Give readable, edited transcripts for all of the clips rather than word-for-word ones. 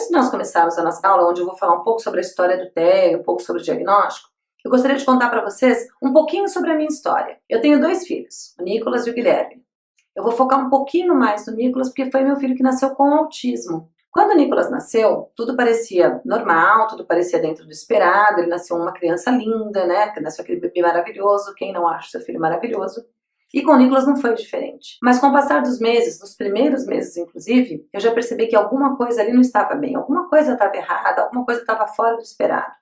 Antes de nós começarmos a nossa aula, onde eu vou falar um pouco sobre a história do TEA, um pouco sobre o diagnóstico, eu gostaria de contar para vocês um pouquinho sobre a minha história. Eu tenho 2 filhos, o Nicolas e o Guilherme. Eu vou focar um pouquinho mais no Nicolas, porque foi meu filho que nasceu com autismo. Quando o Nicolas nasceu, tudo parecia normal, tudo parecia dentro do esperado, ele nasceu uma criança linda, né? Nasceu aquele bebê maravilhoso, quem não acha seu filho maravilhoso? E com o Nicolas não foi diferente. Mas com o passar dos meses, dos primeiros meses inclusive, eu já percebi que alguma coisa ali não estava bem, alguma coisa estava errada, alguma coisa estava fora do esperado.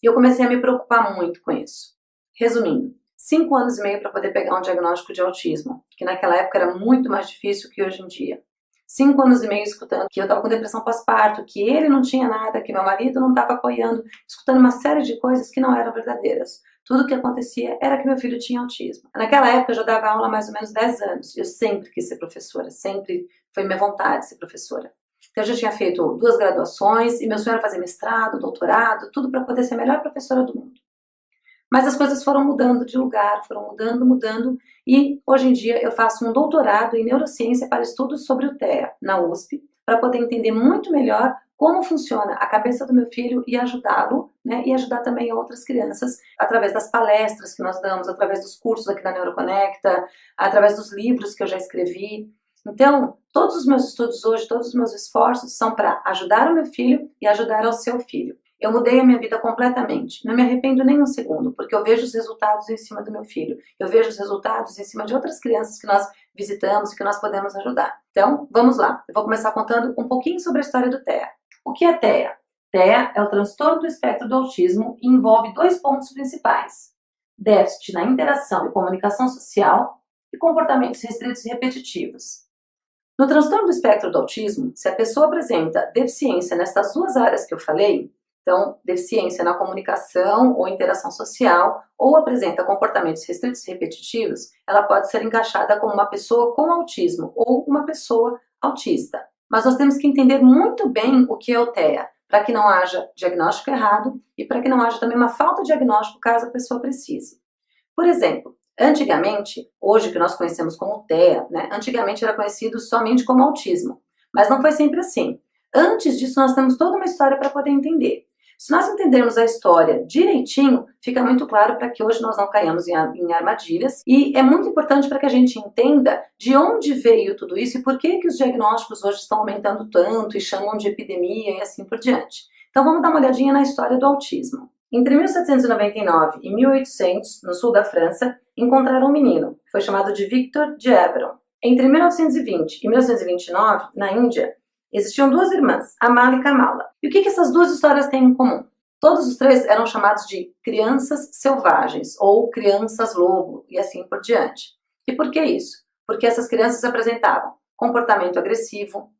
E eu comecei a me preocupar muito com isso. Resumindo, 5 anos e meio para poder pegar um diagnóstico de autismo, que naquela época era muito mais difícil que hoje em dia. 5 anos e meio escutando que eu estava com depressão pós-parto, que ele não tinha nada, que meu marido não estava apoiando, escutando uma série de coisas que não eram verdadeiras. Tudo o que acontecia era que meu filho tinha autismo. Naquela época eu já dava aula há mais ou menos 10 anos. Eu sempre quis ser professora, sempre foi minha vontade ser professora. Então eu já tinha feito 2 graduações e meu sonho era fazer mestrado, doutorado, tudo para poder ser a melhor professora do mundo. Mas as coisas foram mudando de lugar, foram mudando, e hoje em dia eu faço um doutorado em neurociência para estudos sobre o TEA, na USP, para poder entender muito melhor como funciona a cabeça do meu filho e ajudá-lo, né, e ajudar também outras crianças através das palestras que nós damos, através dos cursos aqui da Neuroconecta, através dos livros que eu já escrevi. Então, todos os meus estudos hoje, todos os meus esforços são para ajudar o meu filho e ajudar ao seu filho. Eu mudei a minha vida completamente, não me arrependo nem um segundo, porque eu vejo os resultados em cima do meu filho, eu vejo os resultados em cima de outras crianças que nós visitamos e que nós podemos ajudar. Então, vamos lá, eu vou começar contando um pouquinho sobre a história do TEA. O que é TEA? TEA é o transtorno do espectro do autismo e envolve 2 pontos principais: déficit na interação e comunicação social e comportamentos restritos e repetitivos. No transtorno do espectro do autismo, se a pessoa apresenta deficiência nessas 2 áreas que eu falei, então, deficiência na comunicação ou interação social, ou apresenta comportamentos restritos e repetitivos, ela pode ser encaixada como uma pessoa com autismo ou uma pessoa autista. Mas nós temos que entender muito bem o que é o TEA, para que não haja diagnóstico errado e para que não haja também uma falta de diagnóstico caso a pessoa precise. Por exemplo, antigamente, hoje que nós conhecemos como TEA, né, antigamente era conhecido somente como autismo, mas não foi sempre assim. Antes disso, nós temos toda uma história para poder entender. Se nós entendermos a história direitinho, fica muito claro para que hoje nós não caiamos em armadilhas, e é muito importante para que a gente entenda de onde veio tudo isso e por que os diagnósticos hoje estão aumentando tanto e chamam de epidemia e assim por diante. Então vamos dar uma olhadinha na história do autismo. Entre 1799 e 1800, no sul da França, encontraram um menino, que foi chamado de Victor de Everon. Entre 1920 e 1929, na Índia, existiam 2 irmãs, Amala e Kamala. E o que essas 2 histórias têm em comum? Todos os 3 eram chamados de crianças selvagens ou crianças lobo e assim por diante. E por que isso? Porque essas crianças apresentavam comportamento agressivo,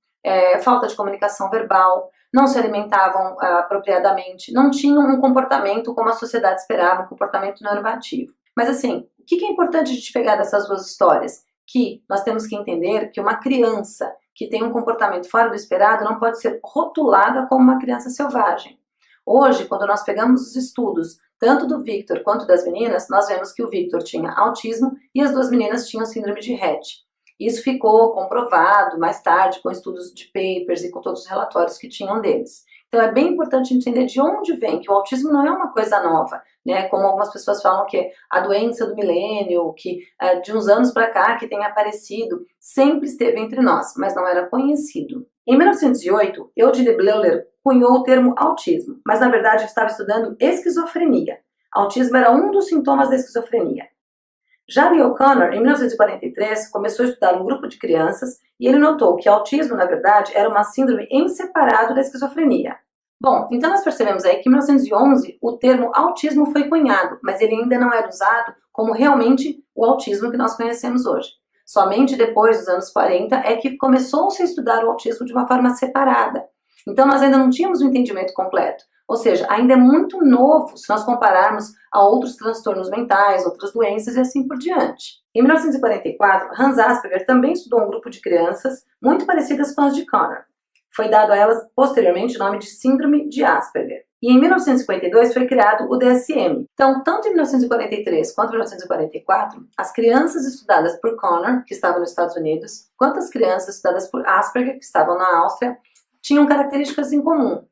falta de comunicação verbal, não se alimentavam apropriadamente, não tinham um comportamento como a sociedade esperava, um comportamento normativo. Mas assim, o que é importante a gente pegar dessas 2 histórias? Que nós temos que entender que uma criança que tem um comportamento fora do esperado não pode ser rotulada como uma criança selvagem. Hoje, quando nós pegamos os estudos, tanto do Victor quanto das meninas, nós vemos que o Victor tinha autismo e as 2 meninas tinham síndrome de Rett. Isso ficou comprovado mais tarde com estudos de papers e com todos os relatórios que tinham deles. Então é bem importante entender de onde vem, que o autismo não é uma coisa nova, né? Como algumas pessoas falam que é a doença do milênio, que de uns anos para cá que tem aparecido, sempre esteve entre nós, mas não era conhecido. Em 1908, Eugene Bleuler cunhou o termo autismo, mas na verdade estava estudando esquizofrenia. Autismo era um dos sintomas da esquizofrenia. Jarry O'Connor, em 1943, começou a estudar um grupo de crianças e ele notou que autismo, na verdade, era uma síndrome em separado da esquizofrenia. Bom, então nós percebemos aí que em 1911 o termo autismo foi cunhado, mas ele ainda não era usado como realmente o autismo que nós conhecemos hoje. Somente depois dos anos 40 é que começou-se a estudar o autismo de uma forma separada. Então nós ainda não tínhamos o entendimento completo. Ou seja, ainda é muito novo se nós compararmos a outros transtornos mentais, outras doenças e assim por diante. Em 1944, Hans Asperger também estudou um grupo de crianças muito parecidas com as de Connor. Foi dado a elas posteriormente o nome de Síndrome de Asperger. E em 1952 foi criado o DSM. Então, tanto em 1943 quanto em 1944, as crianças estudadas por Connor, que estavam nos Estados Unidos, quanto as crianças estudadas por Asperger, que estavam na Áustria, tinham características em comum,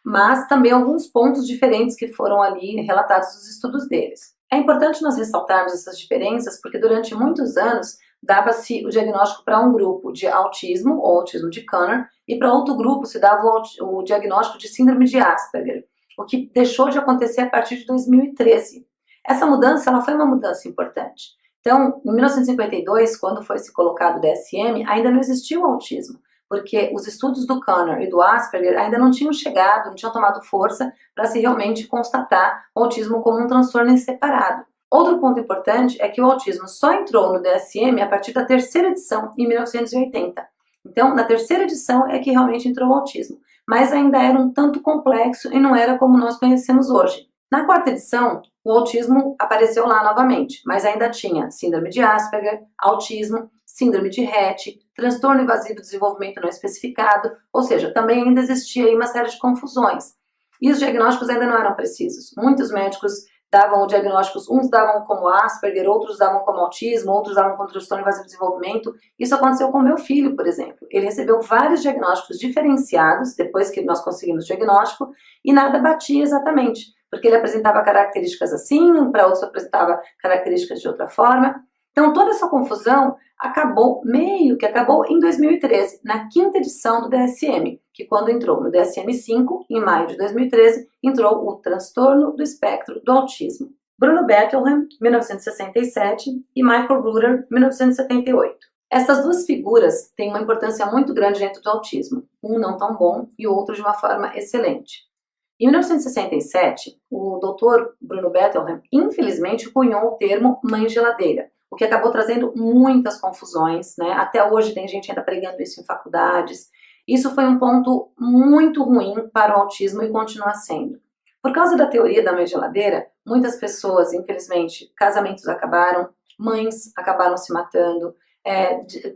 mas também alguns pontos diferentes que foram ali relatados nos estudos deles. É importante nós ressaltarmos essas diferenças porque durante muitos anos dava-se o diagnóstico para um grupo de autismo, ou autismo de Kanner, e para outro grupo se dava o diagnóstico de síndrome de Asperger, o que deixou de acontecer a partir de 2013. Essa mudança ela foi uma mudança importante. Então, em 1952, quando foi se colocado o DSM, ainda não existia o autismo, porque os estudos do Kanner e do Asperger ainda não tinham chegado, não tinham tomado força para se realmente constatar o autismo como um transtorno em separado. Outro ponto importante é que o autismo só entrou no DSM a partir da terceira edição, em 1980. Então, na terceira edição é que realmente entrou o autismo, mas ainda era um tanto complexo e não era como nós conhecemos hoje. Na quarta edição, o autismo apareceu lá novamente, mas ainda tinha síndrome de Asperger, autismo, síndrome de Rett, transtorno invasivo de desenvolvimento não especificado, ou seja, também ainda existia aí uma série de confusões. E os diagnósticos ainda não eram precisos. Muitos médicos davam diagnósticos, uns davam como Asperger, outros davam como autismo, outros davam como transtorno invasivo de desenvolvimento. Isso aconteceu com meu filho, por exemplo. Ele recebeu vários diagnósticos diferenciados, depois que nós conseguimos o diagnóstico, e nada batia exatamente, porque ele apresentava características assim, para outros apresentava características de outra forma. Então toda essa confusão acabou em 2013, na quinta edição do DSM, que quando entrou no DSM-5, em maio de 2013, entrou o transtorno do espectro do autismo. Bruno Bettelheim, 1967, e Michael Rutter, 1978. Essas duas figuras têm uma importância muito grande dentro do autismo, um não tão bom e o outro de uma forma excelente. Em 1967, o Dr. Bruno Bettelheim, infelizmente, cunhou o termo mãe geladeira, o que acabou trazendo muitas confusões, né? Até hoje tem gente ainda pregando isso em faculdades. Isso foi um ponto muito ruim para o autismo e continua sendo. Por causa da teoria da mãe geladeira, muitas pessoas, infelizmente, casamentos acabaram, mães acabaram se matando,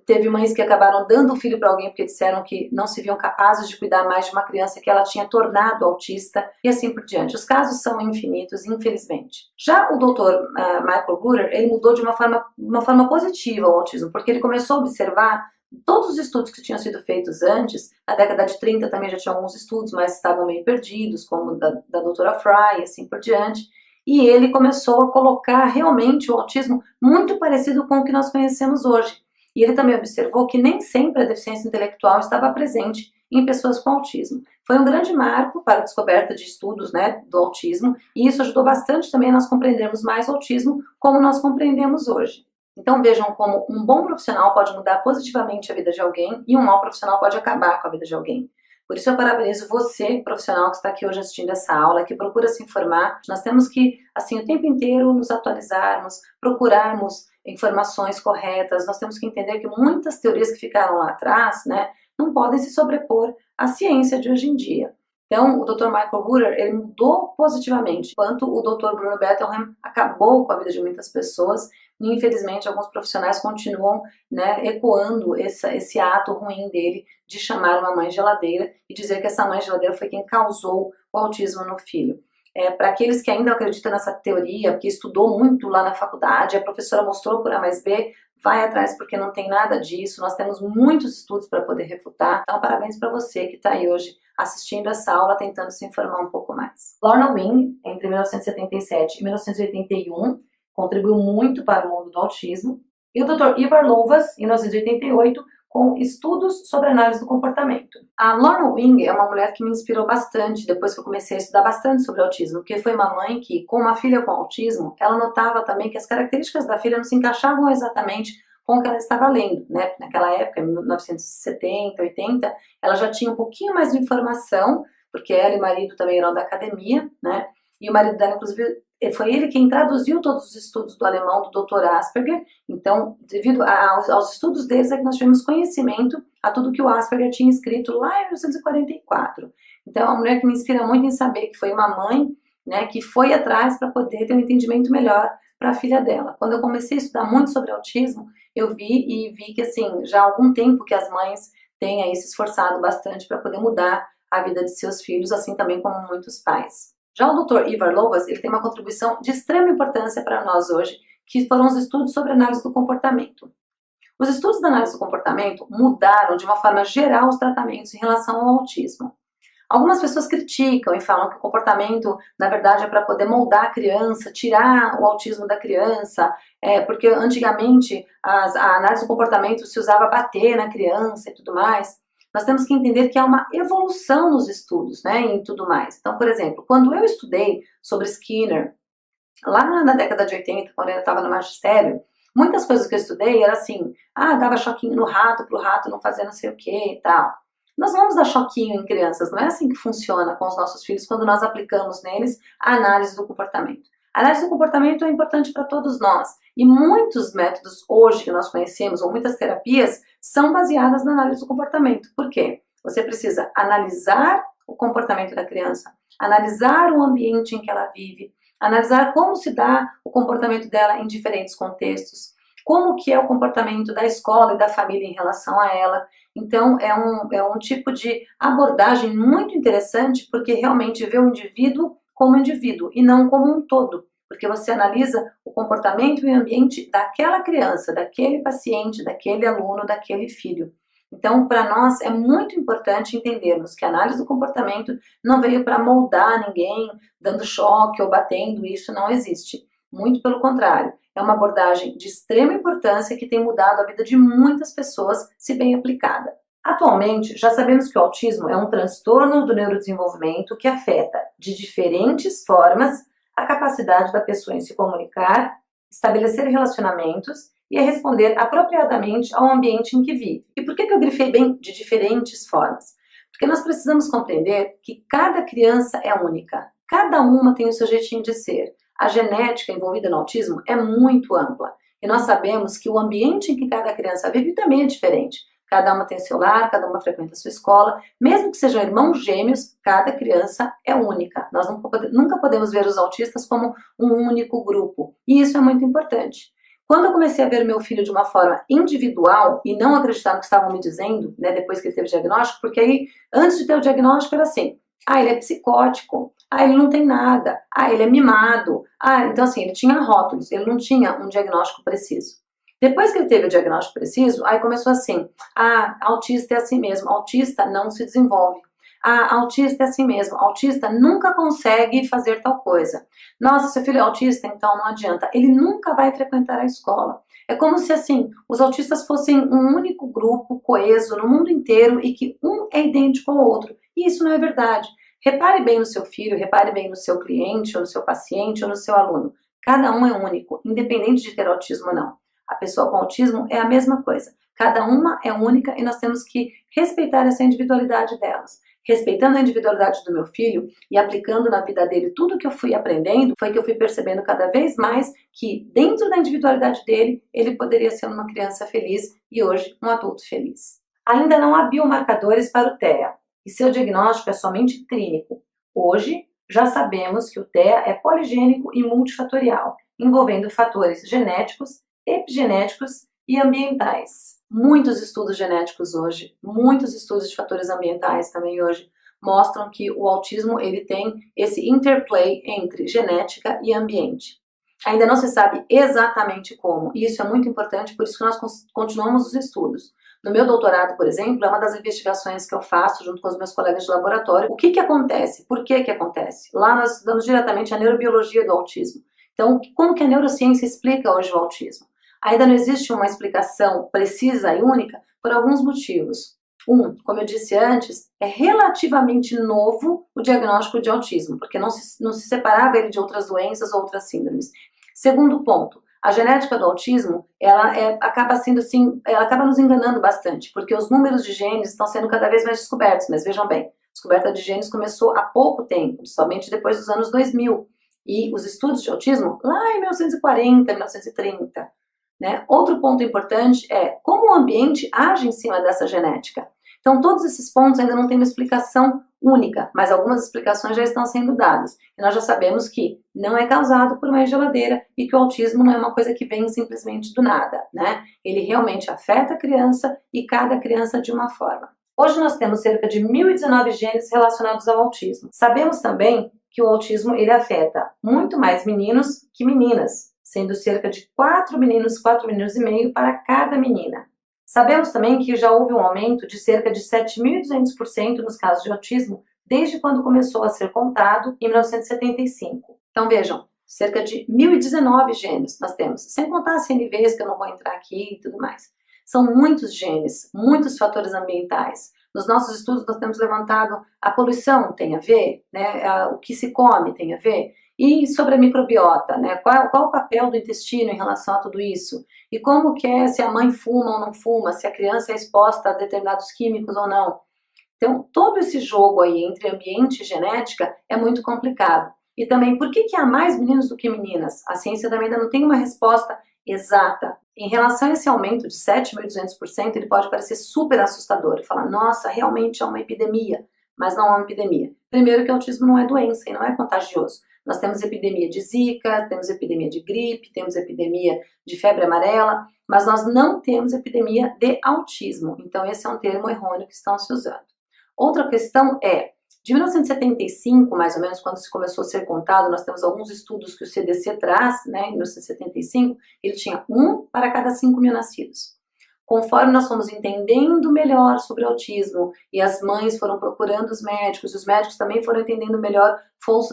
teve mães que acabaram dando o filho para alguém porque disseram que não se viam capazes de cuidar mais de uma criança que ela tinha tornado autista e assim por diante. Os casos são infinitos, infelizmente. Já o Dr. Michael Rutter, ele mudou de uma forma positiva o autismo, porque ele começou a observar todos os estudos que tinham sido feitos antes. Na década de 30 também já tinha alguns estudos, mas estavam meio perdidos, como da doutora Fry e assim por diante. E ele começou a colocar realmente o autismo muito parecido com o que nós conhecemos hoje. E ele também observou que nem sempre a deficiência intelectual estava presente em pessoas com autismo. Foi um grande marco para a descoberta de estudos, né, do autismo, e isso ajudou bastante também a nós compreendermos mais o autismo como nós compreendemos hoje. Então vejam como um bom profissional pode mudar positivamente a vida de alguém e um mau profissional pode acabar com a vida de alguém. Por isso eu parabenizo você, profissional que está aqui hoje assistindo essa aula, que procura se informar. Nós temos que, assim, o tempo inteiro nos atualizarmos, procurarmos informações corretas. Nós temos que entender que muitas teorias que ficaram lá atrás, né, não podem se sobrepor à ciência de hoje em dia. Então, o Dr. Michael Rutter, ele mudou positivamente, enquanto o Dr. Bruno Bettelheim acabou com a vida de muitas pessoas. E, infelizmente, alguns profissionais continuam, né, ecoando esse ato ruim dele de chamar uma mãe geladeira e dizer que essa mãe geladeira foi quem causou o autismo no filho. Para aqueles que ainda acreditam nessa teoria, que estudou muito lá na faculdade, a professora mostrou por A mais B, vai atrás porque não tem nada disso, nós temos muitos estudos para poder refutar. Então, parabéns para você que está aí hoje assistindo essa aula, tentando se informar um pouco mais. Lorna Wing, entre 1977 e 1981, contribuiu muito para o mundo do autismo, e o Dr. Ivar Lovaas, em 1988, com estudos sobre análise do comportamento. A Lorna Wing é uma mulher que me inspirou bastante depois que eu comecei a estudar bastante sobre autismo, porque foi uma mãe que, com uma filha com autismo, ela notava também que as características da filha não se encaixavam exatamente com o que ela estava lendo, né? Naquela época, em 1970, 80, ela já tinha um pouquinho mais de informação, porque ela e o marido também eram da academia, né? E o marido dela, inclusive, foi ele quem traduziu todos os estudos do alemão do Dr. Asperger. Então, devido aos estudos deles, é que nós tivemos conhecimento a tudo que o Asperger tinha escrito lá em 1944. Então, é uma mulher que me inspira muito em saber que foi uma mãe, né, que foi atrás para poder ter um entendimento melhor para a filha dela. Quando eu comecei a estudar muito sobre autismo, eu vi que, assim, já há algum tempo que as mães têm aí se esforçado bastante para poder mudar a vida de seus filhos, assim também como muitos pais. Já o Dr. Ivar Lovaas, ele tem uma contribuição de extrema importância para nós hoje, que foram os estudos sobre análise do comportamento. Os estudos da análise do comportamento mudaram de uma forma geral os tratamentos em relação ao autismo. Algumas pessoas criticam e falam que o comportamento, na verdade, é para poder moldar a criança, tirar o autismo da criança, porque antigamente a análise do comportamento se usava bater na criança e tudo mais. Nós temos que entender que há uma evolução nos estudos, né, e tudo mais. Então, por exemplo, quando eu estudei sobre Skinner, lá na década de 80, quando eu estava no magistério, muitas coisas que eu estudei era assim, dava choquinho no rato para o rato não fazer não sei o que e tal. Nós vamos dar choquinho em crianças, não é assim que funciona com os nossos filhos quando nós aplicamos neles a análise do comportamento. A análise do comportamento é importante para todos nós e muitos métodos hoje que nós conhecemos, ou muitas terapias, são baseadas na análise do comportamento. Por quê? Você precisa analisar o comportamento da criança, analisar o ambiente em que ela vive, analisar como se dá o comportamento dela em diferentes contextos, como que é o comportamento da escola e da família em relação a ela. Então, é um tipo de abordagem muito interessante, porque realmente vê o indivíduo como indivíduo e não como um todo, porque você analisa o comportamento e o ambiente daquela criança, daquele paciente, daquele aluno, daquele filho. Então, para nós é muito importante entendermos que a análise do comportamento não veio para moldar ninguém, dando choque ou batendo, isso não existe. Muito pelo contrário, é uma abordagem de extrema importância que tem mudado a vida de muitas pessoas, se bem aplicada. Atualmente, já sabemos que o autismo é um transtorno do neurodesenvolvimento que afeta, de diferentes formas, a capacidade da pessoa em se comunicar, estabelecer relacionamentos e a responder apropriadamente ao ambiente em que vive. E por que eu grifei bem de diferentes formas? Porque nós precisamos compreender que cada criança é única, cada uma tem o seu jeitinho de ser. A genética envolvida no autismo é muito ampla e nós sabemos que o ambiente em que cada criança vive também é diferente. Cada uma tem seu lar, cada uma frequenta a sua escola, mesmo que sejam irmãos gêmeos, cada criança é única. Nós nunca podemos ver os autistas como um único grupo e isso é muito importante. Quando eu comecei a ver meu filho de uma forma individual e não acreditar no que estavam me dizendo, né, depois que ele teve o diagnóstico, porque aí, antes de ter o diagnóstico, era assim, ele é psicótico, ele não tem nada, ele é mimado, então assim, ele tinha rótulos, ele não tinha um diagnóstico preciso. Depois que ele teve o diagnóstico preciso, aí começou assim, autista é assim mesmo, autista não se desenvolve. Autista é assim mesmo, autista nunca consegue fazer tal coisa. Nossa, seu filho é autista, então não adianta, ele nunca vai frequentar a escola. É como se assim, os autistas fossem um único grupo coeso no mundo inteiro e que um é idêntico ao outro. E isso não é verdade. Repare bem no seu filho, repare bem no seu cliente, ou no seu paciente, ou no seu aluno. Cada um é único, independente de ter autismo ou não. A pessoa com autismo é a mesma coisa. Cada uma é única e nós temos que respeitar essa individualidade delas. Respeitando a individualidade do meu filho e aplicando na vida dele tudo que eu fui aprendendo, foi que eu fui percebendo cada vez mais que dentro da individualidade dele, ele poderia ser uma criança feliz e hoje um adulto feliz. Ainda não há biomarcadores para o TEA e seu diagnóstico é somente clínico. Hoje, já sabemos que o TEA é poligênico e multifatorial, envolvendo fatores genéticos, epigenéticos e ambientais. Muitos estudos genéticos hoje, muitos estudos de fatores ambientais também hoje, mostram que o autismo ele tem esse interplay entre genética e ambiente. Ainda não se sabe exatamente como, e isso é muito importante, por isso que nós continuamos os estudos. No meu doutorado, por exemplo, é uma das investigações que eu faço junto com os meus colegas de laboratório. O que acontece? Por que acontece? Lá nós estudamos diretamente a neurobiologia do autismo. Então, como que a neurociência explica hoje o autismo? Ainda não existe uma explicação precisa e única por alguns motivos. Como eu disse antes, é relativamente novo o diagnóstico de autismo, porque não se separava ele de outras doenças ou outras síndromes. Segundo ponto, a genética do autismo, acaba sendo assim, ela acaba nos enganando bastante, porque os números de genes estão sendo cada vez mais descobertos, mas vejam bem, a descoberta de genes começou há pouco tempo, somente depois dos anos 2000, e os estudos de autismo lá em 1940, 1930. Né? Outro ponto importante é como o ambiente age em cima dessa genética. Então, todos esses pontos ainda não têm uma explicação única, mas algumas explicações já estão sendo dadas. E nós já sabemos que não é causado por uma geladeira e que o autismo não é uma coisa que vem simplesmente do nada, né? Ele realmente afeta a criança e cada criança de uma forma. Hoje nós temos cerca de 1.019 genes relacionados ao autismo. Sabemos também que o autismo ele afeta muito mais meninos que meninas. sendo cerca de 4 meninos e meio para cada menina. Sabemos também que já houve um aumento de cerca de 7.200% nos casos de autismo desde quando começou a ser contado em 1975. Então vejam, cerca de 1.019 genes nós temos, sem contar as CNVs que eu não vou entrar aqui e tudo mais. São muitos genes, muitos fatores ambientais. Nos nossos estudos nós temos levantado a poluição tem a ver, né? O que se come tem a ver, e sobre a microbiota, né? Qual o papel do intestino em relação a tudo isso? E como que é se a mãe fuma ou não fuma, se a criança é exposta a determinados químicos ou não. Então, todo esse jogo aí entre ambiente e genética é muito complicado. E também, por que há mais meninos do que meninas? A ciência também ainda não tem uma resposta exata. Em relação a esse aumento de 7.200%, ele pode parecer super assustador e falar, nossa, realmente é uma epidemia, mas não é uma epidemia. Primeiro que o autismo não é doença e não é contagioso. Nós temos epidemia de zika, temos epidemia de gripe, temos epidemia de febre amarela, mas nós não temos epidemia de autismo. Então esse é um termo errôneo que estão se usando. Outra questão é, de 1975, mais ou menos, quando se começou a ser contado, nós temos alguns estudos que o CDC traz, né, em 1975, ele tinha 1 para cada 5 mil nascidos. Conforme nós fomos entendendo melhor sobre o autismo e as mães foram procurando os médicos também foram entendendo melhor,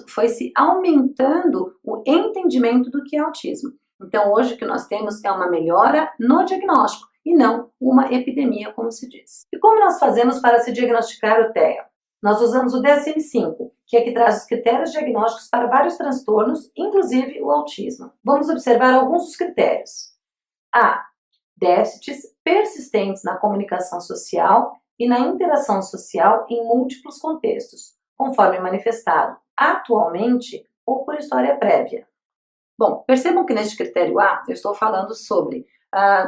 foi se aumentando o entendimento do que é autismo. Então hoje o que nós temos é uma melhora no diagnóstico e não uma epidemia, como se diz. E como nós fazemos para se diagnosticar o TEA? Nós usamos o DSM-5, que é que traz os critérios diagnósticos para vários transtornos, inclusive o autismo. Vamos observar alguns dos critérios. A. Déficits persistentes na comunicação social e na interação social em múltiplos contextos, conforme manifestado atualmente ou por história prévia. Bom, percebam que neste critério A, eu estou falando sobre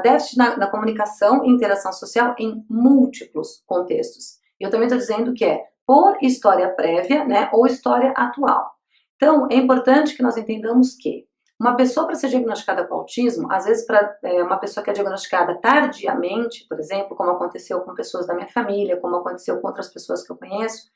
déficit na comunicação e interação social em múltiplos contextos. Eu também estou dizendo que é por história prévia, né, ou história atual. Então, é importante que nós entendamos que uma pessoa para ser diagnosticada com autismo, às vezes para uma pessoa que é diagnosticada tardiamente, por exemplo, como aconteceu com pessoas da minha família, como aconteceu com outras pessoas que eu conheço,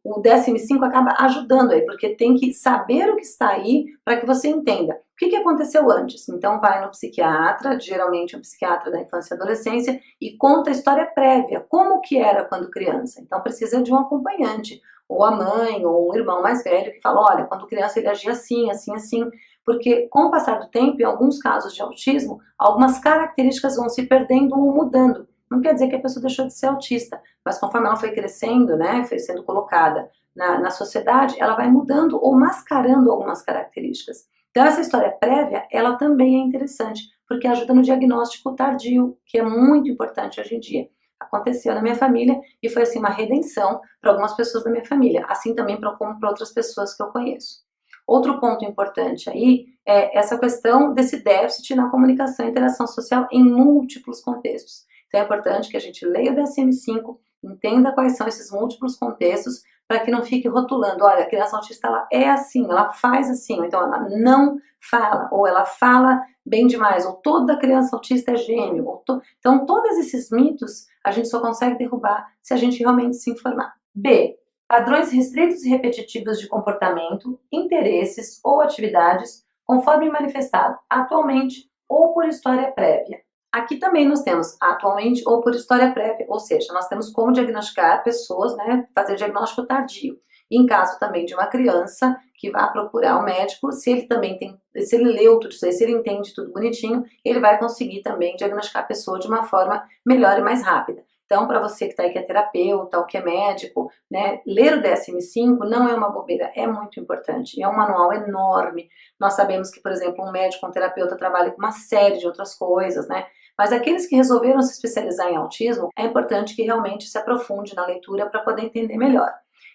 o DSM-5 acaba ajudando aí, porque tem que saber o que está aí para que você entenda o que aconteceu antes. Então vai no psiquiatra, geralmente um psiquiatra da infância e adolescência, e conta a história prévia, como que era quando criança. Então precisa de um acompanhante, ou a mãe, ou um irmão mais velho que fala, olha, quando criança ele agia assim, assim, assim, porque com o passar do tempo, em alguns casos de autismo, algumas características vão se perdendo ou mudando. Não quer dizer que a pessoa deixou de ser autista, mas conforme ela foi crescendo, né, foi sendo colocada na sociedade, ela vai mudando ou mascarando algumas características. Então essa história prévia, ela também é interessante, porque ajuda no diagnóstico tardio, que é muito importante hoje em dia. Aconteceu na minha família e foi assim uma redenção para algumas pessoas da minha família, assim também como para outras pessoas que eu conheço. Outro ponto importante aí é essa questão desse déficit na comunicação e interação social em múltiplos contextos. Então é importante que a gente leia o DSM-5, entenda quais são esses múltiplos contextos, para que não fique rotulando, olha, a criança autista ela é assim, ela faz assim, ou então ela não fala, ou ela fala bem demais, ou toda criança autista é gêmeo. Então todos esses mitos a gente só consegue derrubar se a gente realmente se informar. B. Padrões restritos e repetitivos de comportamento, interesses ou atividades, conforme manifestado atualmente ou por história prévia. Aqui também nós temos atualmente ou por história prévia, ou seja, nós temos como diagnosticar pessoas, né, fazer diagnóstico tardio. Em caso também de uma criança que vá procurar o médico, se ele leu tudo isso aí, se ele entende tudo bonitinho, ele vai conseguir também diagnosticar a pessoa de uma forma melhor e mais rápida. Então, para você que está aí que é terapeuta ou que é médico, né, ler o DSM-5 não é uma bobeira, é muito importante. É um manual enorme. Nós sabemos que, por exemplo, um médico, um terapeuta trabalha com uma série de outras coisas, né? Mas aqueles que resolveram se especializar em autismo, é importante que realmente se aprofunde na leitura para poder entender melhor.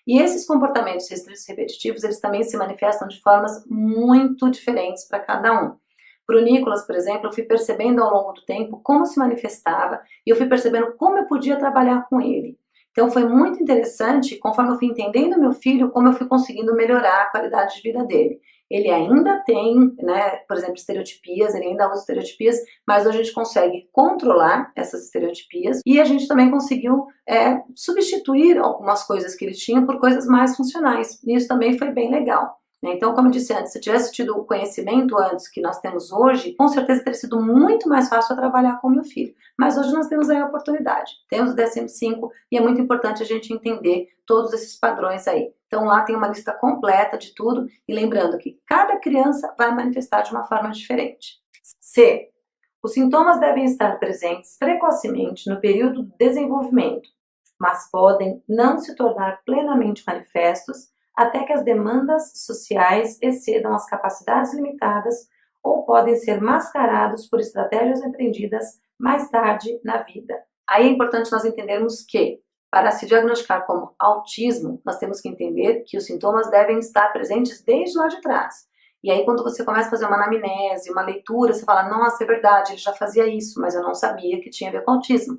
E esses comportamentos restritos e repetitivos, eles também se manifestam de formas muito diferentes para cada um. Para o Nicolas, por exemplo, eu fui percebendo ao longo do tempo como se manifestava e eu fui percebendo como eu podia trabalhar com ele. Então foi muito interessante, conforme eu fui entendendo meu filho, como eu fui conseguindo melhorar a qualidade de vida dele. Ele ainda tem, né, por exemplo, estereotipias, ele ainda usa estereotipias, mas hoje a gente consegue controlar essas estereotipias e a gente também conseguiu substituir algumas coisas que ele tinha por coisas mais funcionais. E isso também foi bem legal. né? Então, como eu disse antes, se eu tivesse tido o conhecimento antes que nós temos hoje, com certeza teria sido muito mais fácil eu trabalhar com meu filho. Mas hoje nós temos aí a oportunidade, temos o DSM-5 e é muito importante a gente entender todos esses padrões aí. Então lá tem uma lista completa de tudo e lembrando que cada criança vai manifestar de uma forma diferente. C. Os sintomas devem estar presentes precocemente no período do desenvolvimento, mas podem não se tornar plenamente manifestos até que as demandas sociais excedam as capacidades limitadas ou podem ser mascarados por estratégias empreendidas mais tarde na vida. Aí é importante nós entendermos que, para se diagnosticar como autismo, nós temos que entender que os sintomas devem estar presentes desde lá de trás. E aí quando você começa a fazer uma anamnese, uma leitura, você fala, nossa, é verdade, ele já fazia isso, mas eu não sabia que tinha a ver com autismo.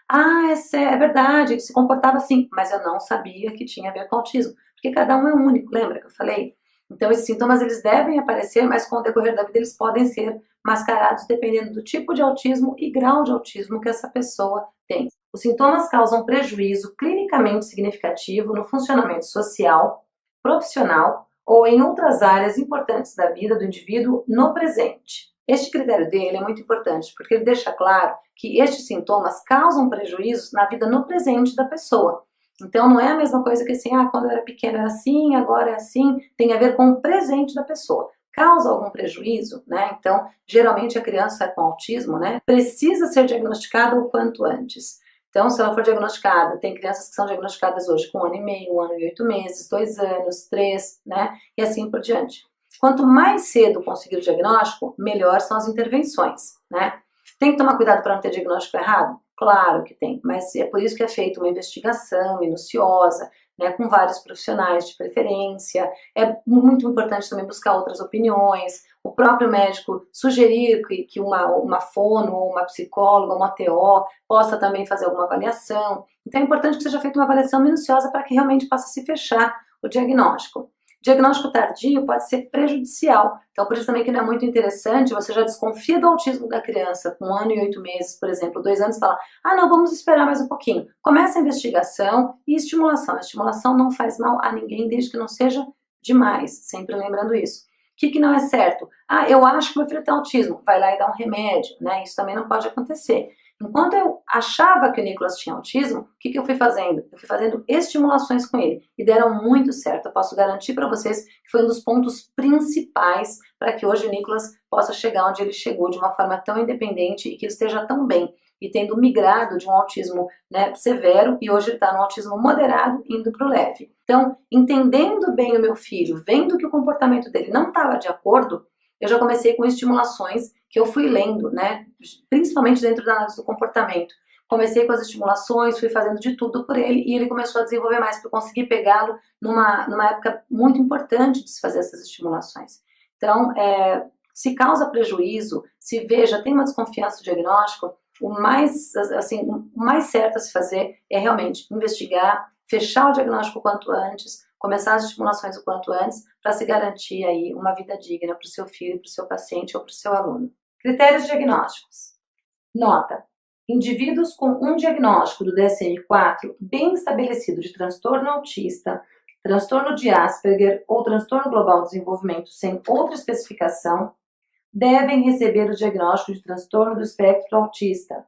Ah, é verdade, ele se comportava assim, mas eu não sabia que tinha a ver com autismo. Porque cada um é único, lembra que eu falei? Então esses sintomas eles devem aparecer, mas com o decorrer da vida eles podem ser mascarados dependendo do tipo de autismo e grau de autismo que essa pessoa tem. Os sintomas causam prejuízo clinicamente significativo no funcionamento social, profissional ou em outras áreas importantes da vida do indivíduo no presente. Este critério dele é muito importante, porque ele deixa claro que estes sintomas causam prejuízos na vida no presente da pessoa. Então não é a mesma coisa que assim, quando eu era pequena era assim, agora é assim, tem a ver com o presente da pessoa. Causa algum prejuízo, né? Então, geralmente a criança com autismo, né, precisa ser diagnosticada o quanto antes. Então, se ela for diagnosticada, tem crianças que são diagnosticadas hoje com 1 ano e meio, 1 ano e 8 meses, 2 anos, 3, né? E assim por diante. Quanto mais cedo conseguir o diagnóstico, melhor são as intervenções, né? Tem que tomar cuidado para não ter diagnóstico errado? Claro que tem, mas é por isso que é feita uma investigação minuciosa, né, com vários profissionais de preferência. É muito importante também buscar outras opiniões, o próprio médico sugerir que uma fono, ou uma psicóloga, uma TO possa também fazer alguma avaliação. Então é importante que seja feita uma avaliação minuciosa para que realmente possa se fechar o diagnóstico. Diagnóstico tardio pode ser prejudicial, então por isso também que não é muito interessante, você já desconfia do autismo da criança com 1 ano e 8 meses, por exemplo, 2 anos, fala, não, vamos esperar mais um pouquinho. Começa a investigação e estimulação. A estimulação não faz mal a ninguém, desde que não seja demais, sempre lembrando isso. O que não é certo? Eu acho que meu filho tem autismo, vai lá e dá um remédio, né? Isso também não pode acontecer. Enquanto eu achava que o Nicolas tinha autismo, o que eu fui fazendo? Eu fui fazendo estimulações com ele e deram muito certo. Eu posso garantir para vocês que foi um dos pontos principais para que hoje o Nicolas possa chegar onde ele chegou de uma forma tão independente e que ele esteja tão bem e tendo migrado de um autismo, né, severo e hoje ele está no autismo moderado indo para o leve. Então, entendendo bem o meu filho, vendo que o comportamento dele não estava de acordo, eu já comecei com estimulações que eu fui lendo, né, principalmente dentro da análise do comportamento. Comecei com as estimulações, fui fazendo de tudo por ele e ele começou a desenvolver mais, porque eu consegui pegá-lo numa época muito importante de se fazer essas estimulações. Então, se causa prejuízo, se vê, já tem uma desconfiança do diagnóstico, o mais certo a se fazer é realmente investigar, fechar o diagnóstico o quanto antes, começar as estimulações o quanto antes, para se garantir aí uma vida digna para o seu filho, para o seu paciente ou para o seu aluno. Critérios diagnósticos. Nota. Indivíduos com um diagnóstico do DSM-4 bem estabelecido de transtorno autista, transtorno de Asperger ou transtorno global de desenvolvimento sem outra especificação, devem receber o diagnóstico de transtorno do espectro autista.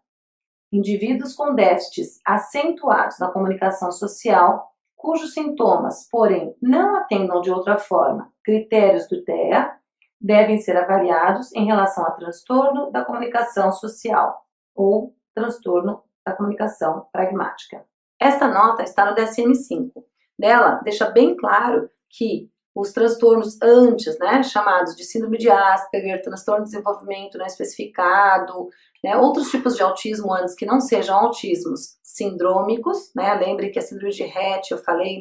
Indivíduos com déficits acentuados na comunicação social, cujos sintomas, porém, não atendam de outra forma critérios do TEA, devem ser avaliados em relação a transtorno da comunicação social ou transtorno da comunicação pragmática. Esta nota está no DSM-5. Nela, deixa bem claro que os transtornos antes, né, chamados de síndrome de Asperger, transtorno de desenvolvimento não especificado, né, outros tipos de autismo antes que não sejam autismos sindrômicos, né, lembre que a síndrome de Rett, eu falei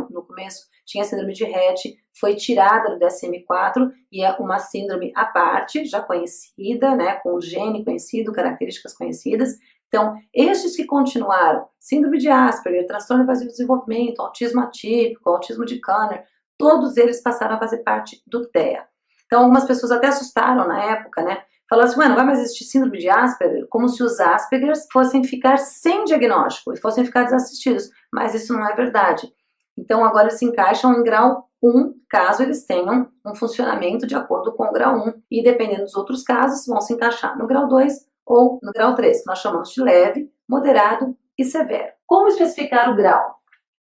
no começo, tinha a síndrome de Rett, foi tirada do DSM-4 e é uma síndrome à parte, já conhecida, né, com gene conhecido, características conhecidas. Então, estes que continuaram, síndrome de Asperger, transtorno invasivo de desenvolvimento, autismo atípico, autismo de Kanner, todos eles passaram a fazer parte do TEA. Então, algumas pessoas até assustaram na época, né? Falaram assim, não vai mais existir síndrome de Asperger, como se os Aspergers fossem ficar sem diagnóstico e fossem ficar desassistidos. Mas isso não é verdade. Então agora eles se encaixam em grau 1, caso eles tenham um funcionamento de acordo com o grau 1, e dependendo dos outros casos, vão se encaixar no grau 2 ou no grau 3, que nós chamamos de leve, moderado e severo. Como especificar o grau?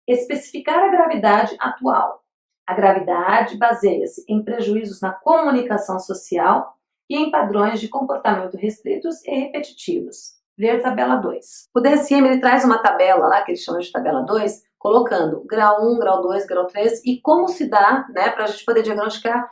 Especificar a gravidade atual. A gravidade baseia-se em prejuízos na comunicação social e em padrões de comportamento restritos e repetitivos. Ver tabela 2. O DSM ele traz uma tabela lá, que eles chamam de tabela 2, colocando grau 1, grau 2, grau 3 e como se dá, né, para a gente poder diagnosticar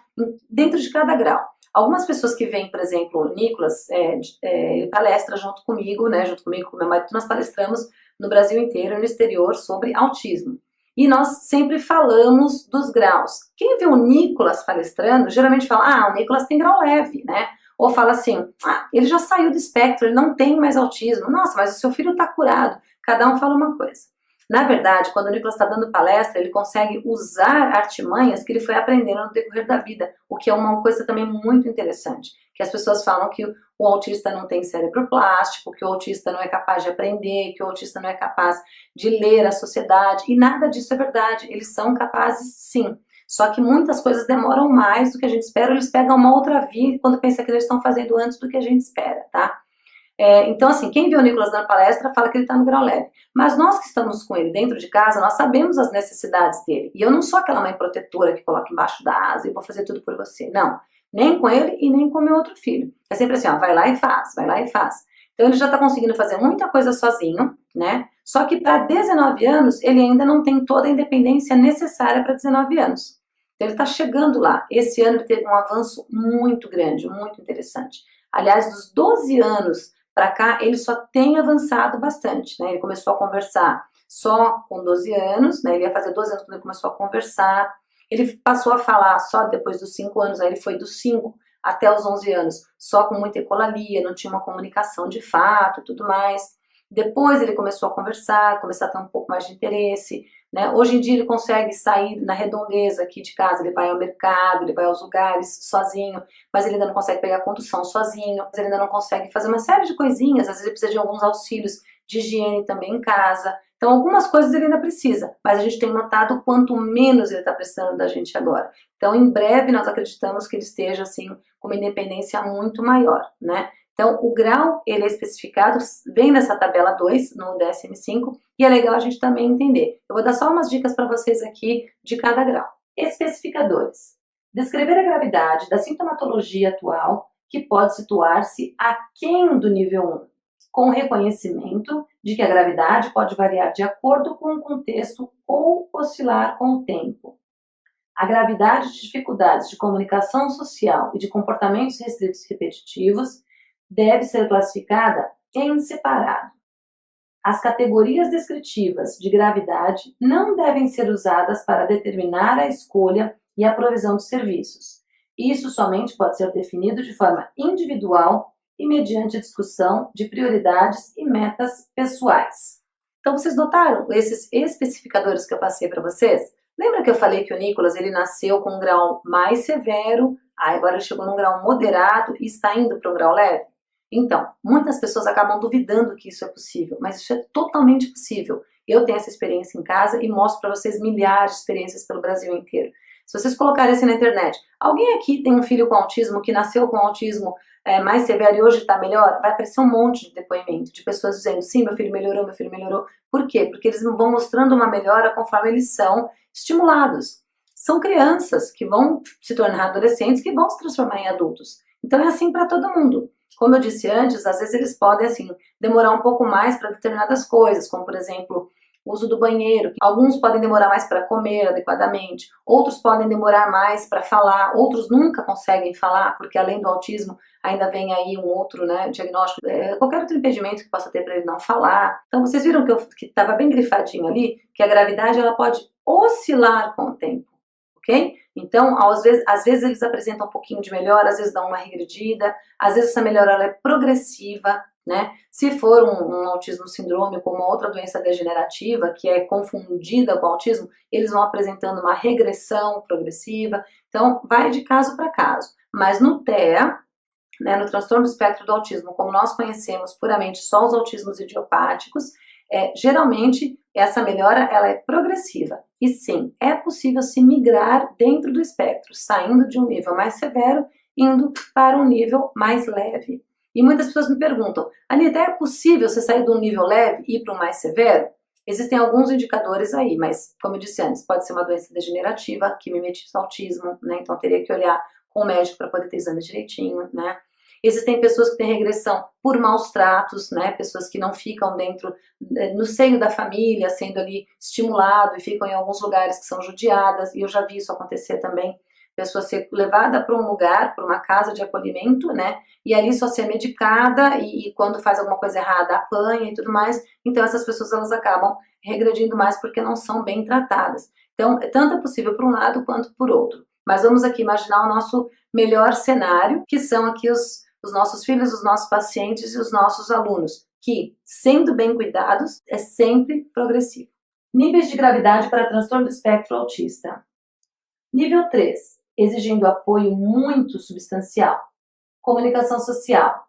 dentro de cada grau. Algumas pessoas que vêm, por exemplo, o Nicolas, ele palestra junto comigo, né, junto comigo, com meu marido, nós palestramos no Brasil inteiro e no exterior sobre autismo. E nós sempre falamos dos graus. Quem vê o Nicolas palestrando, geralmente fala, o Nicolas tem grau leve, né? Ou fala assim, ele já saiu do espectro, ele não tem mais autismo. Nossa, mas o seu filho está curado. Cada um fala uma coisa. Na verdade, quando o Nicolas está dando palestra, ele consegue usar artimanhas que ele foi aprendendo no decorrer da vida, o que é uma coisa também muito interessante. Que as pessoas falam que o autista não tem cérebro plástico, que o autista não é capaz de aprender, que o autista não é capaz de ler a sociedade, e nada disso é verdade. Eles são capazes, sim. Só que muitas coisas demoram mais do que a gente espera, eles pegam uma outra via quando pensa que eles estão fazendo antes do que a gente espera, tá? Então, assim, quem viu o Nicolas dando palestra fala que ele está no grau leve. Mas nós que estamos com ele dentro de casa, nós sabemos as necessidades dele. E eu não sou aquela mãe protetora que coloca embaixo da asa e vou fazer tudo por você. Não. Nem com ele e nem com meu outro filho. É sempre assim, vai lá e faz, vai lá e faz. Então ele já está conseguindo fazer muita coisa sozinho, né? Só que para 19 anos, ele ainda não tem toda a independência necessária para 19 anos. Então ele está chegando lá. Esse ano ele teve um avanço muito grande, muito interessante. Aliás, dos 12 anos para cá, ele só tem avançado bastante, né? Ele começou a conversar só com 12 anos, né? Ele ia fazer 12 anos quando ele começou a conversar. Ele passou a falar só depois dos 5 anos, aí ele foi dos 5 até os 11 anos, só com muita ecolalia, não tinha uma comunicação de fato e tudo mais. Depois ele começou a conversar, começar a ter um pouco mais de interesse, né? Hoje em dia ele consegue sair na redondeza aqui de casa, ele vai ao mercado, ele vai aos lugares sozinho, mas ele ainda não consegue pegar condução sozinho, mas ele ainda não consegue fazer uma série de coisinhas, às vezes ele precisa de alguns auxílios de higiene também em casa. Então algumas coisas ele ainda precisa, mas a gente tem notado quanto menos ele está precisando da gente agora. Então em breve nós acreditamos que ele esteja assim com uma independência muito maior, né? Então, o grau, ele é especificado, vem nessa tabela 2, no DSM-5, e é legal a gente também entender. Eu vou dar só umas dicas para vocês aqui de cada grau. Especificadores. Descrever a gravidade da sintomatologia atual, que pode situar-se aquém do nível 1, com reconhecimento de que a gravidade pode variar de acordo com o contexto ou oscilar com o tempo. A gravidade de dificuldades de comunicação social e de comportamentos restritos e repetitivos deve ser classificada em separado. As categorias descritivas de gravidade não devem ser usadas para determinar a escolha e a provisão de serviços. Isso somente pode ser definido de forma individual e mediante discussão de prioridades e metas pessoais. Então, vocês notaram esses especificadores que eu passei para vocês? Lembra que eu falei que o Nicolas ele nasceu com um grau mais severo, agora ele chegou num grau moderado e está indo para um grau leve? Então, muitas pessoas acabam duvidando que isso é possível, mas isso é totalmente possível. Eu tenho essa experiência em casa e mostro para vocês milhares de experiências pelo Brasil inteiro. Se vocês colocarem assim na internet, alguém aqui tem um filho com autismo, que nasceu com autismo mais severo e hoje está melhor? Vai aparecer um monte de depoimento de pessoas dizendo, sim, meu filho melhorou, meu filho melhorou. Por quê? Porque eles vão mostrando uma melhora conforme eles são estimulados. São crianças que vão se tornar adolescentes, que vão se transformar em adultos. Então é assim para todo mundo. Como eu disse antes, às vezes eles podem assim, demorar um pouco mais para determinadas coisas, como por exemplo, o uso do banheiro. Alguns podem demorar mais para comer adequadamente, outros podem demorar mais para falar, outros nunca conseguem falar, porque além do autismo ainda vem aí um outro diagnóstico, qualquer outro impedimento que possa ter para ele não falar. Então vocês viram que estava bem grifadinho ali, que a gravidade ela pode oscilar com o tempo, ok? Então, às vezes eles apresentam um pouquinho de melhora, às vezes dão uma regredida, às vezes essa melhora ela é progressiva, né? Se for um autismo sindrômico ou uma outra doença degenerativa que é confundida com autismo, eles vão apresentando uma regressão progressiva. Então, vai de caso para caso. Mas no TEA, né, no transtorno do espectro do autismo, como nós conhecemos puramente só os autismos idiopáticos, geralmente essa melhora ela é progressiva. E sim, é possível se migrar dentro do espectro, saindo de um nível mais severo, indo para um nível mais leve. E muitas pessoas me perguntam, Anita, é possível você sair de um nível leve e ir para um mais severo? Existem alguns indicadores aí, mas, como eu disse antes, pode ser uma doença degenerativa que mimetiza o autismo, né? Então teria que olhar com o médico para poder ter exame direitinho, né? Existem pessoas que têm regressão por maus tratos, né? Pessoas que não ficam dentro, no seio da família, sendo ali estimulado e ficam em alguns lugares que são judiadas, e eu já vi isso acontecer também. Pessoa ser levada para um lugar, para uma casa de acolhimento, né? E ali só ser medicada e quando faz alguma coisa errada apanha e tudo mais. Então essas pessoas elas acabam regredindo mais porque não são bem tratadas. Então, tanto é possível por um lado quanto por outro. Mas vamos aqui imaginar o nosso melhor cenário, que são aqui os nossos filhos, os nossos pacientes e os nossos alunos, que, sendo bem cuidados, é sempre progressivo. Níveis de gravidade para transtorno do espectro autista. Nível 3, exigindo apoio muito substancial. Comunicação social.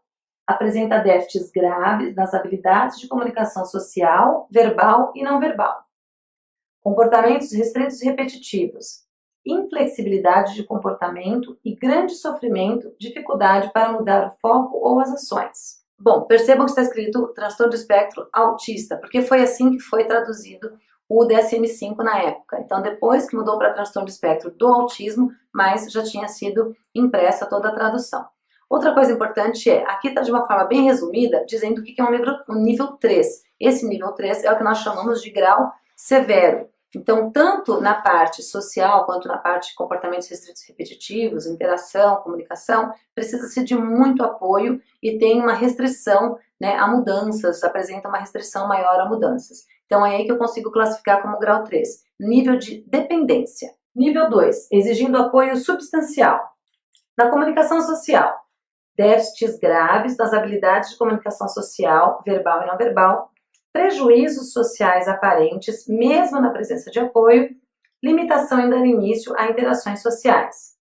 Apresenta déficits graves nas habilidades de comunicação social, verbal e não verbal. Comportamentos restritos e repetitivos. Inflexibilidade de comportamento e grande sofrimento, dificuldade para mudar o foco ou as ações. Bom, percebam que está escrito transtorno do espectro autista, porque foi assim que foi traduzido o DSM-5 na época. Então, depois que mudou para transtorno do espectro do autismo, mas já tinha sido impressa toda a tradução. Outra coisa importante é, aqui está de uma forma bem resumida, dizendo o que é um nível 3. Esse nível 3 é o que nós chamamos de grau severo. Então, tanto na parte social, quanto na parte de comportamentos restritos e repetitivos, interação, comunicação, precisa-se de muito apoio e tem uma restrição, né, a mudanças, apresenta uma restrição maior a mudanças. Então, é aí que eu consigo classificar como grau 3, nível de dependência. Nível 2, exigindo apoio substancial. Na comunicação social, déficits graves nas habilidades de comunicação social, verbal e não verbal, prejuízos sociais aparentes, mesmo na presença de apoio, limitação em dar início a interações sociais,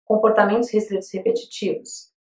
comportamentos restritos e repetitivos,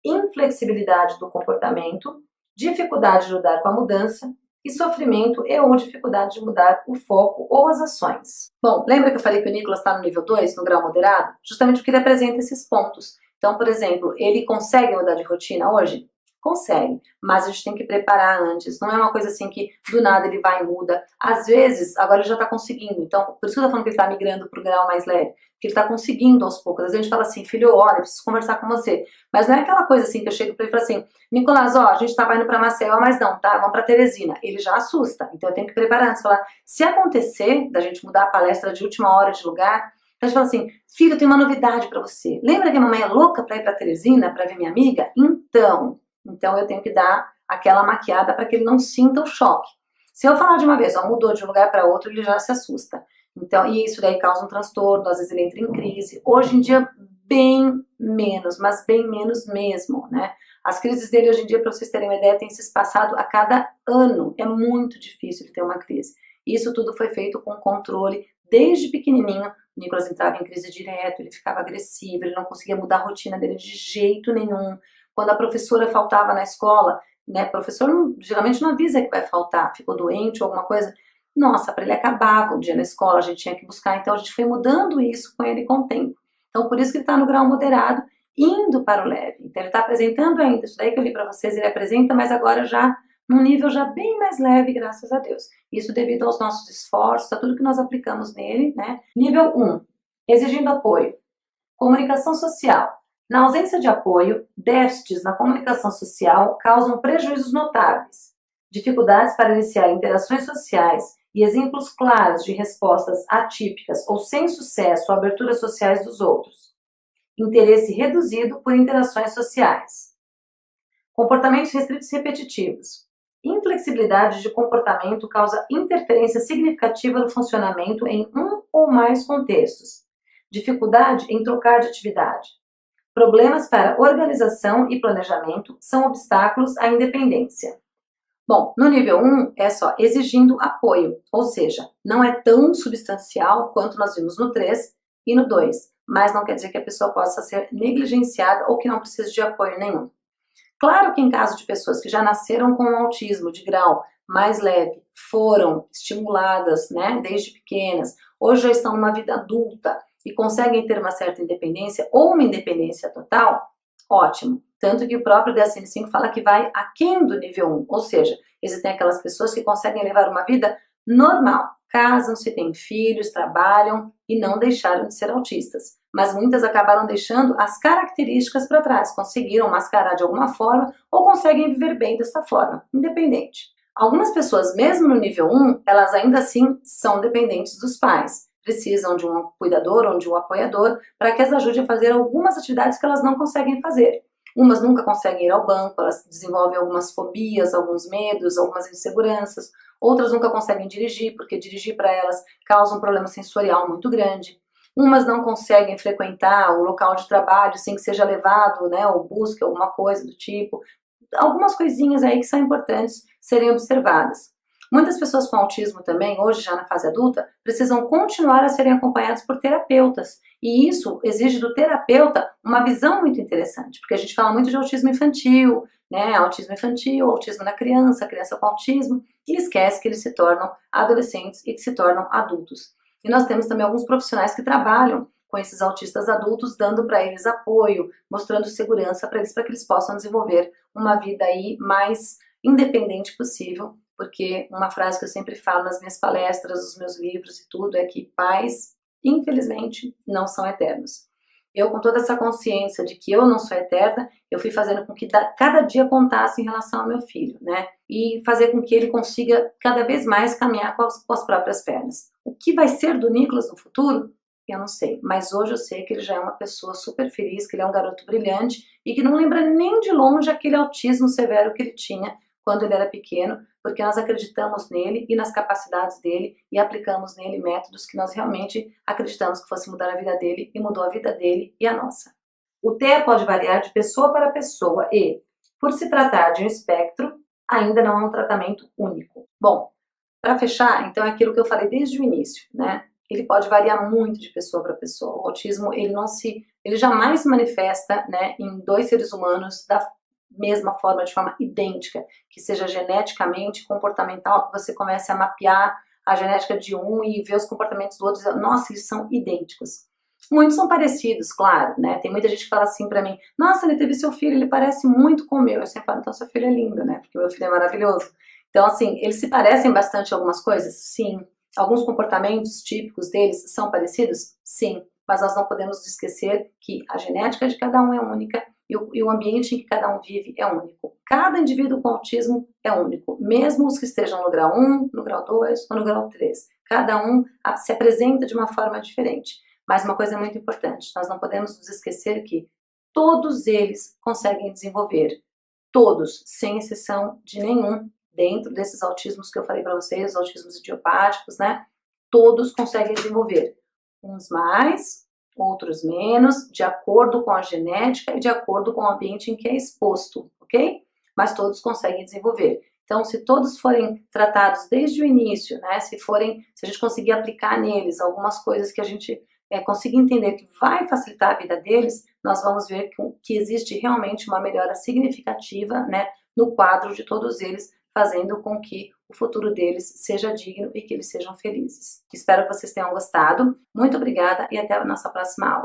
inflexibilidade do comportamento, dificuldade de lidar com a mudança e sofrimento e ou dificuldade de mudar o foco ou as ações. Bom, lembra que eu falei que o Nicolas está no nível 2, no grau moderado? Justamente porque ele apresenta esses pontos. Então, por exemplo, ele consegue mudar de rotina hoje? Consegue, mas a gente tem que preparar antes. Não é uma coisa assim que do nada ele vai e muda. Às vezes, agora ele já está conseguindo. Então, por isso que eu tô falando que ele está migrando para o grau mais leve. Que ele está conseguindo aos poucos. Às vezes a gente fala assim, filho, olha, eu preciso conversar com você. Mas não é aquela coisa assim que eu chego para ele e falo assim, Nicolás, ó, a gente estava indo para Maceió, mas não, tá? Vamos para Teresina. Ele já assusta. Então eu tenho que preparar antes. Falar, se acontecer da gente mudar a palestra de última hora de lugar, a gente fala assim, filho, eu tenho uma novidade para você. Lembra que a mamãe é louca para ir para Teresina, para ver minha amiga? Então eu tenho que dar aquela maquiada para que ele não sinta o choque. Se eu falar de uma vez, ó, mudou de um lugar para outro, ele já se assusta. Então, e isso daí causa um transtorno, às vezes ele entra em crise. Hoje em dia, bem menos, mas bem menos mesmo, né? As crises dele hoje em dia, para vocês terem uma ideia, tem se espaçado a cada ano. É muito difícil ele ter uma crise. Isso tudo foi feito com controle desde pequenininho. O Nicolas entrava em crise direto, ele ficava agressivo, ele não conseguia mudar a rotina dele de jeito nenhum. Quando a professora faltava na escola, né, o professor geralmente não avisa que vai faltar, ficou doente ou alguma coisa, nossa, para ele acabava o dia na escola, a gente tinha que buscar, então a gente foi mudando isso com ele com o tempo. Então por isso que ele está no grau moderado, indo para o leve. Então ele está apresentando ainda, isso daí que eu li para vocês, ele apresenta, mas agora já num nível já bem mais leve, graças a Deus. Isso devido aos nossos esforços, a tudo que nós aplicamos nele, né? Nível 1, exigindo apoio. Comunicação social. Na ausência de apoio, déficits na comunicação social causam prejuízos notáveis, dificuldades para iniciar interações sociais e exemplos claros de respostas atípicas ou sem sucesso a aberturas sociais dos outros. Interesse reduzido por interações sociais. Comportamentos restritos e repetitivos. Inflexibilidade de comportamento causa interferência significativa no funcionamento em um ou mais contextos. Dificuldade em trocar de atividade. Problemas para organização e planejamento são obstáculos à independência. Bom, no nível 1 é só exigindo apoio, ou seja, não é tão substancial quanto nós vimos no 3 e no 2, mas não quer dizer que a pessoa possa ser negligenciada ou que não precise de apoio nenhum. Claro que em caso de pessoas que já nasceram com autismo de grau mais leve, foram estimuladas, né, desde pequenas, hoje já estão numa vida adulta e conseguem ter uma certa independência ou uma independência total, ótimo. Tanto que o próprio DSM-5 fala que vai aquém do nível 1, ou seja, existem aquelas pessoas que conseguem levar uma vida normal, casam-se, têm filhos, trabalham e não deixaram de ser autistas. Mas muitas acabaram deixando as características para trás, conseguiram mascarar de alguma forma ou conseguem viver bem dessa forma, independente. Algumas pessoas, mesmo no nível 1, elas ainda assim são dependentes dos pais. Precisam de um cuidador ou de um apoiador para que as ajude a fazer algumas atividades que elas não conseguem fazer. Umas nunca conseguem ir ao banco, elas desenvolvem algumas fobias, alguns medos, algumas inseguranças. Outras nunca conseguem dirigir, porque dirigir para elas causa um problema sensorial muito grande. Umas não conseguem frequentar o local de trabalho sem que seja levado, né, ou busque alguma coisa do tipo. Algumas coisinhas aí que são importantes serem observadas. Muitas pessoas com autismo também, hoje já na fase adulta, precisam continuar a serem acompanhadas por terapeutas. E isso exige do terapeuta uma visão muito interessante, porque a gente fala muito de autismo infantil, né? Autismo na criança, criança com autismo, e esquece que eles se tornam adolescentes e que se tornam adultos. E nós temos também alguns profissionais que trabalham com esses autistas adultos, dando para eles apoio, mostrando segurança para que eles possam desenvolver uma vida aí mais independente possível, porque uma frase que eu sempre falo nas minhas palestras, nos meus livros e tudo, é que pais, infelizmente, não são eternos. Eu, com toda essa consciência de que eu não sou eterna, eu fui fazendo com que cada dia contasse em relação ao meu filho, né? E fazer com que ele consiga cada vez mais caminhar com as próprias pernas. O que vai ser do Nicolas no futuro? Eu não sei, mas hoje eu sei que ele já é uma pessoa super feliz, que ele é um garoto brilhante e que não lembra nem de longe aquele autismo severo que ele tinha quando ele era pequeno, porque nós acreditamos nele e nas capacidades dele e aplicamos nele métodos que nós realmente acreditamos que fosse mudar a vida dele e mudou a vida dele e a nossa. O TEA pode variar de pessoa para pessoa e, por se tratar de um espectro, ainda não é um tratamento único. Bom, para fechar, então é aquilo que eu falei desde o início, né? Ele pode variar muito de pessoa para pessoa. O autismo, ele jamais se manifesta, né, em dois seres humanos da mesma forma, de forma idêntica, que seja geneticamente, comportamental, que você comece a mapear a genética de um e ver os comportamentos do outro e dizer, nossa, eles são idênticos. Muitos são parecidos, claro, né? Tem muita gente que fala assim pra mim, nossa, ele teve seu filho, ele parece muito com o meu. Eu sempre falo, então seu filho é lindo, né? Porque meu filho é maravilhoso. Então, assim, eles se parecem bastante em algumas coisas? Sim. Alguns comportamentos típicos deles são parecidos? Sim. Mas nós não podemos esquecer que a genética de cada um é única e o ambiente em que cada um vive é único. Cada indivíduo com autismo é único, mesmo os que estejam no grau 1, no grau 2 ou no grau 3. Cada um se apresenta de uma forma diferente. Mas uma coisa muito importante, nós não podemos nos esquecer que todos eles conseguem desenvolver, todos, sem exceção de nenhum, dentro desses autismos que eu falei para vocês, os autismos idiopáticos, né? Todos conseguem desenvolver, uns mais, outros menos, de acordo com a genética e de acordo com o ambiente em que é exposto, ok? Mas todos conseguem desenvolver. Então, se todos forem tratados desde o início, né? Se a gente conseguir aplicar neles algumas coisas que a gente conseguir entender que vai facilitar a vida deles, nós vamos ver que existe realmente uma melhora significativa, né, no quadro de todos eles, fazendo com que o futuro deles seja digno e que eles sejam felizes. Espero que vocês tenham gostado. Muito obrigada e até a nossa próxima aula.